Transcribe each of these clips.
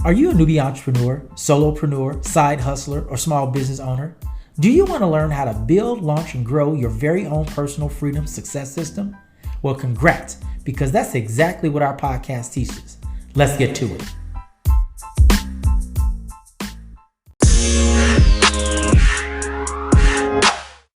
Are you a newbie entrepreneur, solopreneur, side hustler, or small business owner? Do you want to learn how to build, launch, and grow your very own personal freedom success system? Well, congrats, because that's exactly what our podcast teaches. Let's get to it.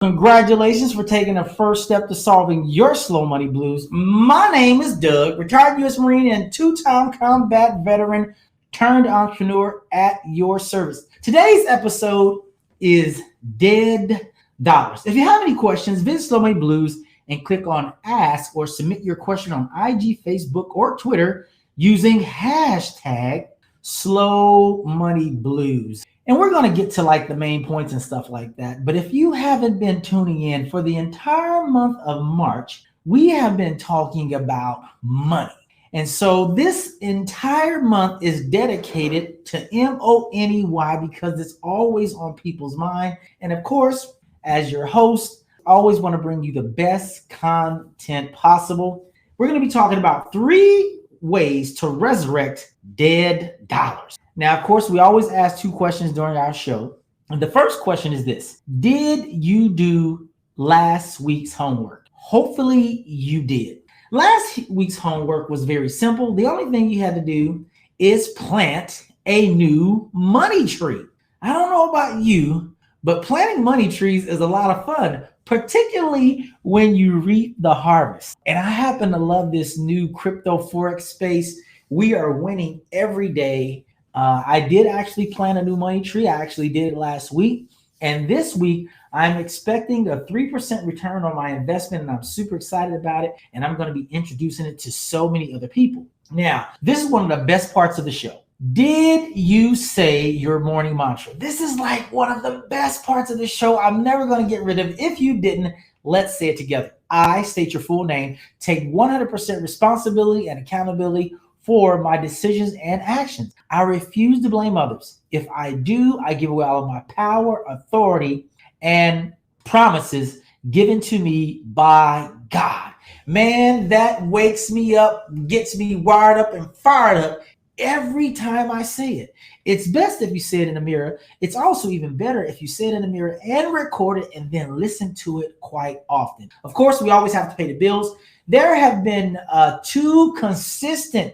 Congratulations for taking the first step to solving your slow money blues. My name is Doug, retired U.S. Marine and two-time combat veteran turned entrepreneur at your service. Today's episode is Dead Dollars. If you have any questions, visit Slow Money Blues and click on Ask or submit your question on IG, Facebook, or Twitter using hashtag Slow Money Blues. And we're going to get to like the main points and stuff like that. But if you haven't been tuning in for the entire month of March, we have been talking about money. And so this entire month is dedicated to MONEY because it's always on people's mind. And of course, as your host, I always want to bring you the best content possible. We're going to be talking about 3 ways to resurrect dead dollars. Now, of course, we always ask 2 questions during our show. And the first question is this: did you do last week's homework? Hopefully you did. Last week's homework was very simple. The only thing you had to do is plant a new money tree. I don't know about you, but planting money trees is a lot of fun, particularly when you reap the harvest. And I happen to love this new crypto forex space. We are winning every day. I did actually plant a new money tree. I actually did it last week. And this week, I'm expecting a 3% return on my investment, and I'm super excited about it. And I'm going to be introducing it to so many other people. Now, this is one of the best parts of the show. Did you say your morning mantra? This is like one of the best parts of the show. I'm never going to get rid of it. If you didn't, let's say it together. I state your full name, take 100% responsibility and accountability for my decisions and actions. I refuse to blame others. If I do, I give away all of my power, authority, and promises given to me by God. Man, that wakes me up, gets me wired up and fired up every time I say it. It's best if you say it in the mirror. It's also even better if you say it in the mirror and record it and then listen to it quite often. Of course, we always have to pay the bills. There have been two consistent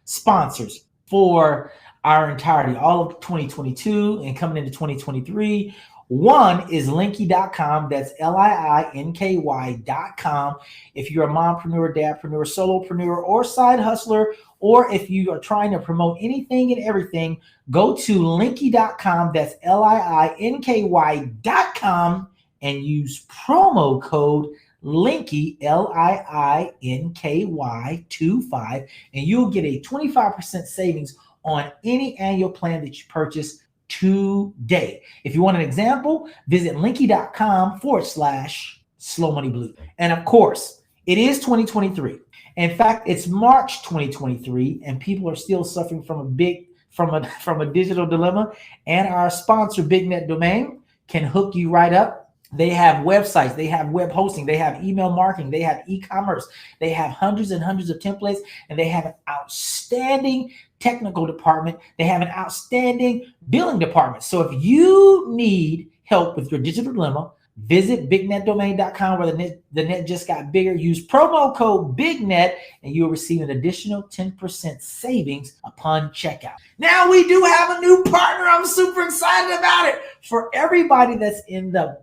sponsors for our entirety, all of 2022 and coming into 2023. One is Linky.com. That's LIINKY.com. If you're a mompreneur, dadpreneur, solopreneur, or side hustler, or if you are trying to promote anything and everything, go to Linky.com. That's LIINKY.com and use promo code Linky, LIINKY25, and you'll get a 25% savings on any annual plan that you purchase today. If you want an example, visit linky.com/slow money blue. And of course, it is 2023. In fact, it's March 2023, and people are still suffering from a digital dilemma. And our sponsor, BigNet Domain, can hook you right up. They have websites, they have web hosting, they have email marketing, they have e-commerce, they have hundreds and hundreds of templates, and they have an outstanding technical department. They have an outstanding billing department. So if you need help with your digital dilemma, visit bignetdomain.com where the net just got bigger. Use promo code BIGNET and you'll receive an additional 10% savings upon checkout. Now we do have a new partner. I'm super excited about it. For everybody that's in the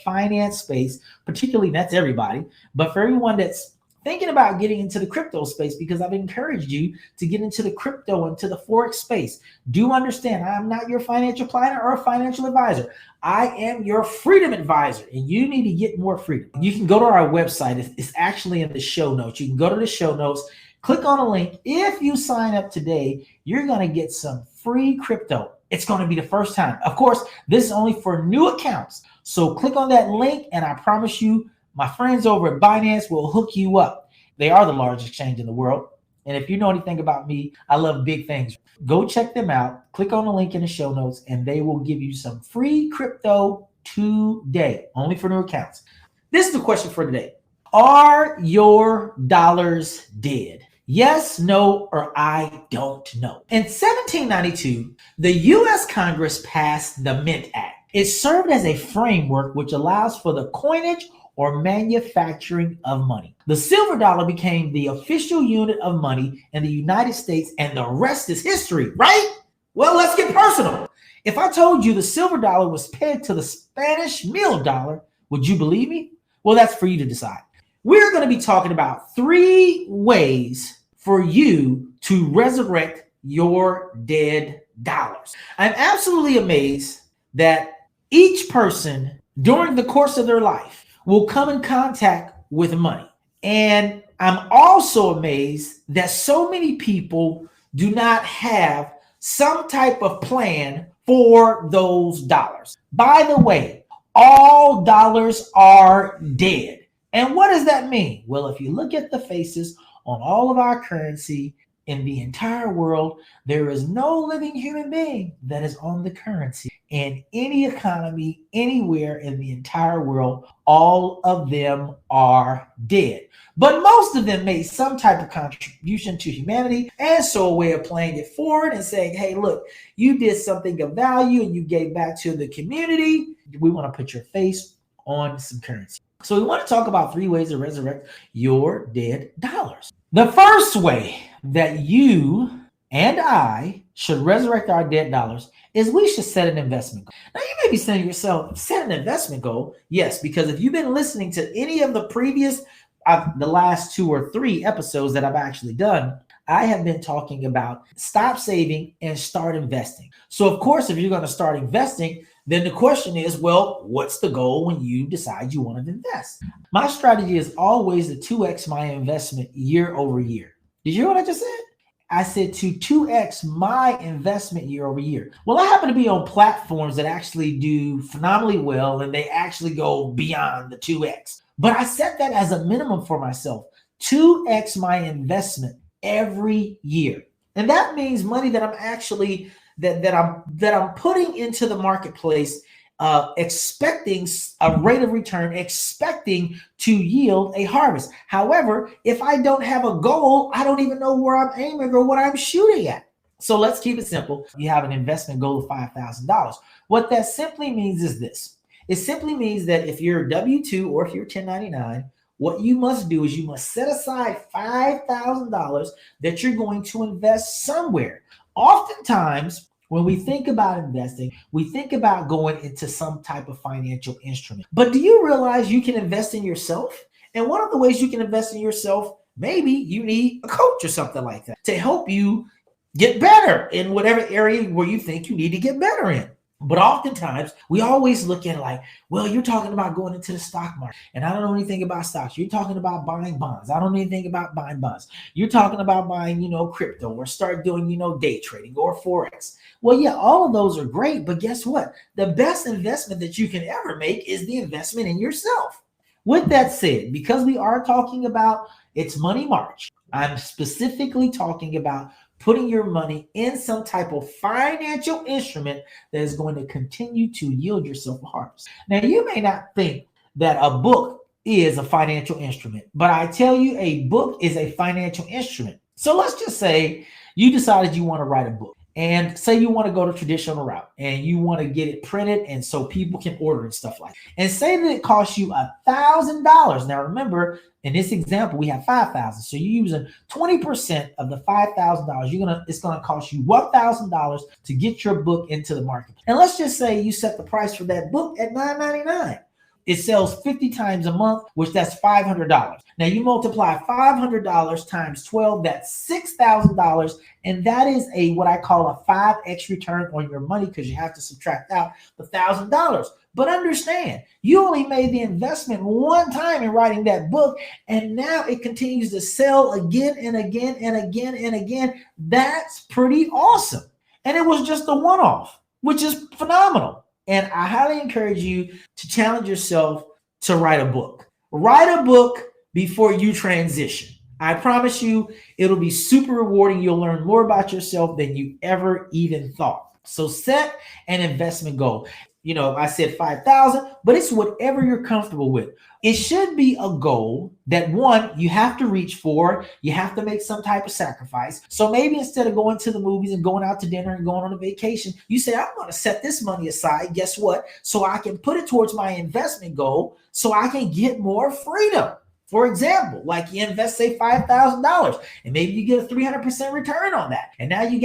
finance space, particularly, that's everybody, but for everyone that's thinking about getting into the crypto space, because I've encouraged you to get into the crypto and to the forex space. Do understand, I am not your financial planner or financial advisor. I am your freedom advisor, and you need to get more freedom. You can go to our website. It's actually in the show notes. You can go to the show notes, click on a link. If you sign up today, you're going to get some free crypto. It's going to be the first time. Of course, this is only for new accounts. So click on that link, and I promise you, my friends over at Binance will hook you up. They are the largest exchange in the world. And if you know anything about me, I love big things. Go check them out. Click on the link in the show notes, and they will give you some free crypto today, only for new accounts. This is the question for today. Are your dollars dead? Yes, no, or I don't know. In 1792, the U.S. Congress passed the Mint Act. It served as a framework which allows for the coinage or manufacturing of money. The silver dollar became the official unit of money in the United States, and the rest is history, right? Well, let's get personal. If I told you the silver dollar was pegged to the Spanish meal dollar, would you believe me? Well, that's for you to decide. We're going to be talking about 3 ways for you to resurrect your dead dollars. I'm absolutely amazed that each person during the course of their life will come in contact with money. And I'm also amazed that so many people do not have some type of plan for those dollars. By the way, all dollars are dead. And what does that mean? Well, if you look at the faces on all of our currency in the entire world, there is no living human being that is on the currency in any economy anywhere in the entire world. All of them are dead. But most of them made some type of contribution to humanity, and so a way of playing it forward and saying, hey, look, you did something of value and you gave back to the community. We want to put your face on some currency. So we want to talk about 3 ways to resurrect your dead dollars. The first way that you and I should resurrect our dead dollars is we should set an investment goal. Now, you may be saying to yourself, set an investment goal? Yes, because if you've been listening to any of the previous, the last 2 or 3 episodes that I've actually done, I have been talking about stop saving and start investing. So, of course, if you're going to start investing, then the question is, well, what's the goal when you decide you want to invest? My strategy is always to 2x my investment year over year. Did you hear what I just said? I said to 2x my investment year over year. Well, I happen to be on platforms that actually do phenomenally well, and they actually go beyond the 2x. But I set that as a minimum for myself, 2x my investment every year. And that means money that I'm actually that I'm putting into the marketplace, expecting a rate of return, expecting to yield a harvest. However, if I don't have a goal, I don't even know where I'm aiming or what I'm shooting at. So let's keep it simple. You have an investment goal of $5,000. What that simply means is this. It simply means that if you're W-2 or if you're 1099, what you must do is you must set aside $5,000 that you're going to invest somewhere. Oftentimes, when we think about investing, we think about going into some type of financial instrument. But do you realize you can invest in yourself? And one of the ways you can invest in yourself, maybe you need a coach or something like that to help you get better in whatever area where you think you need to get better in. But oftentimes, we always look at it like, well, you're talking about going into the stock market, and I don't know anything about stocks. You're talking about buying bonds. I don't know anything about buying bonds. You're talking about buying, crypto or start doing, day trading or Forex. Well, yeah, all of those are great, but guess what? The best investment that you can ever make is the investment in yourself. With that said, because we are talking about it's Money March, I'm specifically talking about putting your money in some type of financial instrument that is going to continue to yield yourself a harvest. Now, you may not think that a book is a financial instrument, but I tell you, a book is a financial instrument. So let's just say you decided you want to write a book, and say you want to go the traditional route and you want to get it printed and so people can order and stuff like that. And say that it costs you $1,000. Now, remember, in this example, we have 5,000. So you're using 20% of the $5,000. It's gonna cost you $1,000 to get your book into the market. And let's just say you set the price for that book at $9.99. It sells 50 times a month, which that's $500. Now you multiply $500 times 12, that's $6,000. And that is what I call a 5x return on your money, because you have to subtract out the $1,000. But understand, you only made the investment one time in writing that book, and now it continues to sell again and again and again and again. That's pretty awesome. And it was just a one-off, which is phenomenal. And I highly encourage you to challenge yourself to write a book. Write a book before you transition. I promise you, it'll be super rewarding. You'll learn more about yourself than you ever even thought. So set an investment goal. I said 5,000, but it's whatever you're comfortable with. It should be a goal that one, you have to reach for. You have to make some type of sacrifice. So maybe instead of going to the movies and going out to dinner and going on a vacation, you say, I'm going to set this money aside. Guess what? So I can put it towards my investment goal so I can get more freedom. For example, like you invest, say, $5,000 and maybe you get a 300% return on that. And now you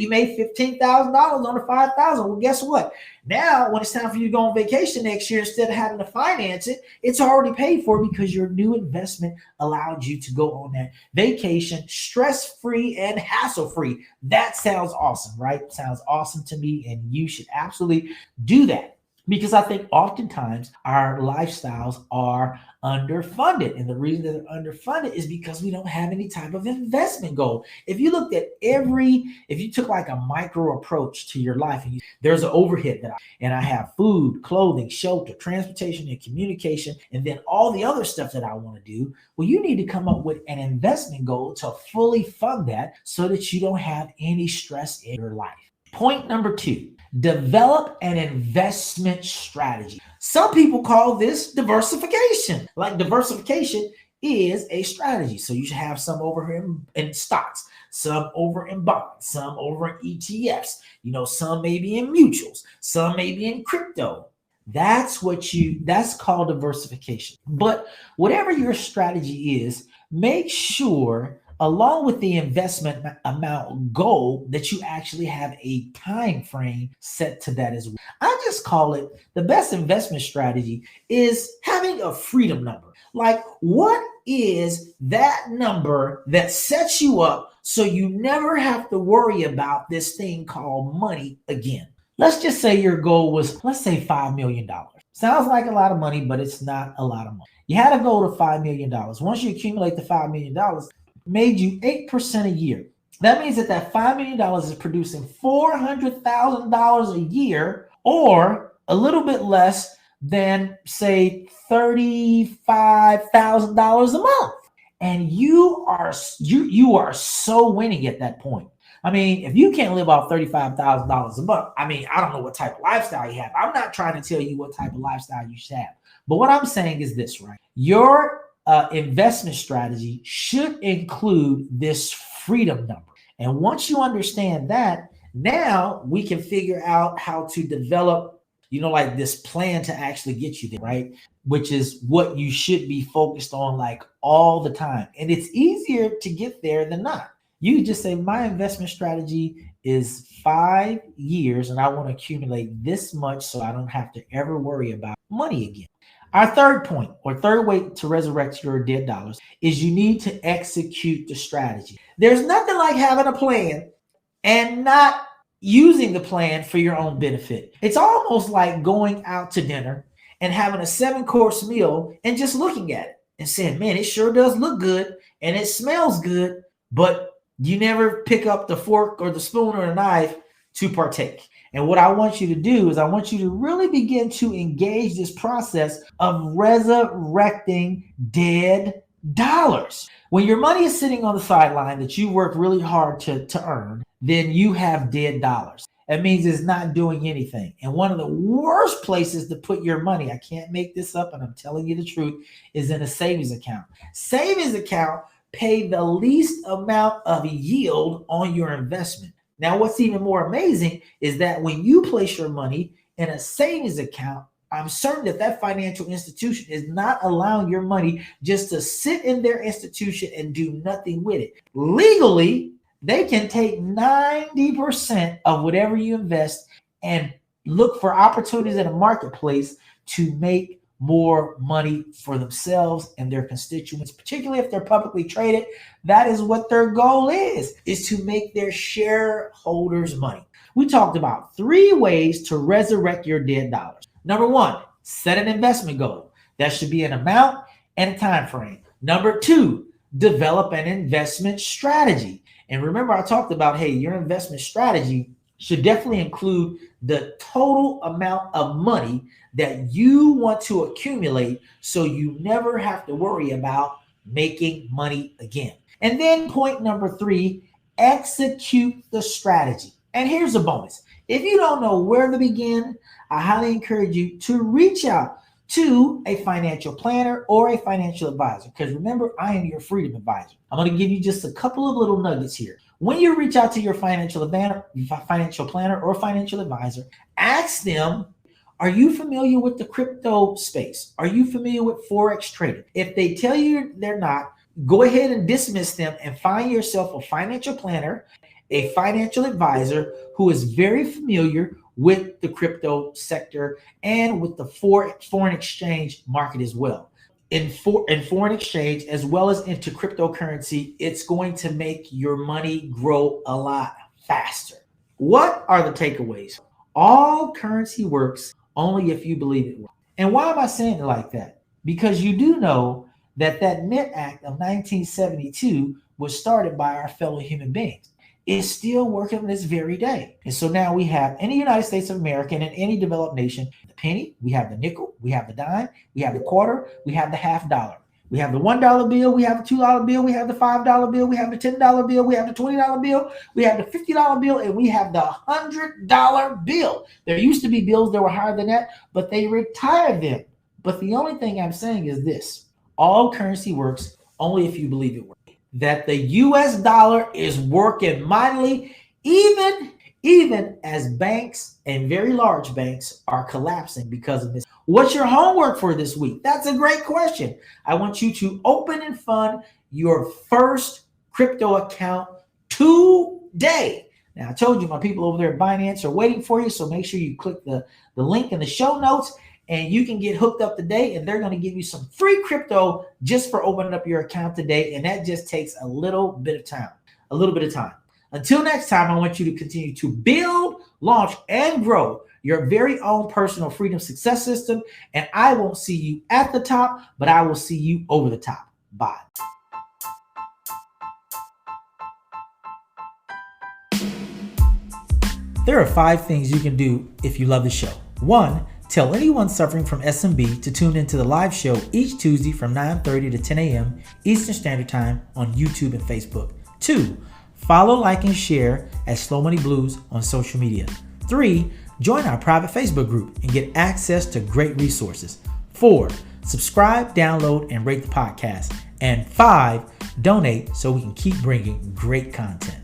made $15,000 on the $5,000. Well, guess what? Now, when it's time for you to go on vacation next year, instead of having to finance it, it's already paid for because your new investment allowed you to go on that vacation stress-free and hassle-free. That sounds awesome, right? Sounds awesome to me, and you should absolutely do that. Because I think oftentimes our lifestyles are underfunded. And the reason that they're underfunded is because we don't have any type of investment goal. If you looked at if you took like a micro approach to your life, and there's an overhead and I have food, clothing, shelter, transportation, and communication, and then all the other stuff that I want to do. Well, you need to come up with an investment goal to fully fund that so that you don't have any stress in your life. Point number 2. Develop an investment strategy. Some people call this diversification. Like diversification is a strategy. So you should have some over here in stocks, some over in bonds, some over in ETFs, some maybe in mutuals, some maybe in crypto. That's called diversification. But whatever your strategy is, make sure along with the investment amount goal that you actually have a time frame set to that as well. I just call it the best investment strategy is having a freedom number. Like, what is that number that sets you up so you never have to worry about this thing called money again? Let's just say your goal was, let's say $5 million. Sounds like a lot of money, but it's not a lot of money. You had a goal of $5 million. Once you accumulate the $5 million, made you 8% a year. That means that $5 million is producing $400,000 a year, or a little bit less than, say, $35,000 a month. And you are so winning at that point. I mean, if you can't live off $35,000 a month, I don't know what type of lifestyle you have. I'm not trying to tell you what type of lifestyle you should have. But what I'm saying is this, right? Your investment strategy should include this freedom number. And once you understand that, now we can figure out how to develop, like this plan to actually get you there, right? Which is what you should be focused on like all the time. And it's easier to get there than not. You just say, my investment strategy is 5 years and I want to accumulate this much so I don't have to ever worry about money again. Our third point, or third way to resurrect your dead dollars, is you need to execute the strategy. There's nothing like having a plan and not using the plan for your own benefit. It's almost like going out to dinner and having a 7-course meal and just looking at it and saying, man, it sure does look good and it smells good, but you never pick up the fork or the spoon or the knife to partake. And what I want you to do is I want you to really begin to engage this process of resurrecting dead dollars. When your money is sitting on the sideline that you work really hard to earn, then you have dead dollars. That means it's not doing anything. And one of the worst places to put your money, I can't make this up and I'm telling you the truth, is in a savings account. Savings account pay the least amount of yield on your investment. Now, what's even more amazing is that when you place your money in a savings account, I'm certain that financial institution is not allowing your money just to sit in their institution and do nothing with it. Legally, they can take 90% of whatever you invest and look for opportunities in a marketplace to make more money for themselves and their constituents, particularly if they're publicly traded. That is what their goal is to make their shareholders money. We talked about 3 ways to resurrect your dead dollars. Number 1, set an investment goal. That should be an amount and a time frame. Number 2, develop an investment strategy. And remember, I talked about, hey, your investment strategy should definitely include the total amount of money that you want to accumulate so you never have to worry about making money again. And then point number 3, execute the strategy. And here's a bonus. If you don't know where to begin, I highly encourage you to reach out to a financial planner or a financial advisor. Because remember, I am your freedom advisor. I'm going to give you just a couple of little nuggets here. When you reach out to your financial planner or financial advisor, ask them, are you familiar with the crypto space? Are you familiar with Forex trading? If they tell you they're not, go ahead and dismiss them and find yourself a financial planner, a financial advisor who is very familiar with the crypto sector and with the foreign exchange market as well. In foreign exchange as well as into cryptocurrency, it's going to make your money grow a lot faster. What are the takeaways? All currency works only if you believe it works. And why am I saying it like that? Because you do know that Mint Act of 1972 was started by our fellow human beings. It's still working on this very day. And so now we have in the United States of America and in any developed nation, the penny, we have the nickel, we have the dime, we have the quarter, we have the half dollar. We have the $1 bill, we have the $2 bill, we have the $5 bill, we have the $10 bill, we have the $20 bill, we have the $50 bill, and we have the $100 bill. There used to be bills that were higher than that, but they retired them. But the only thing I'm saying is this: all currency works only if you believe it works. That the US dollar is working mightily, even as banks and very large banks are collapsing because of this. What's your homework for this week? That's a great question. I want you to open and fund your first crypto account today. Now, I told you my people over there at Binance are waiting for you, so make sure you click the link in the show notes and you can get hooked up today, and they're going to give you some free crypto just for opening up your account today, and that just takes a little bit of time. Until next time, I want you to continue to build, launch, and grow your very own personal freedom success system, and I won't see you at the top, but I will see you over the top. Bye. There are 5 things you can do if you love the show. 1, tell anyone suffering from SMB to tune into the live show each Tuesday from 9:30 to 10 a.m. Eastern Standard Time on YouTube and Facebook. 2, follow, like, and share at Slow Money Blues on social media. 3, join our private Facebook group and get access to great resources. 4, subscribe, download, and rate the podcast. And 5, donate so we can keep bringing great content.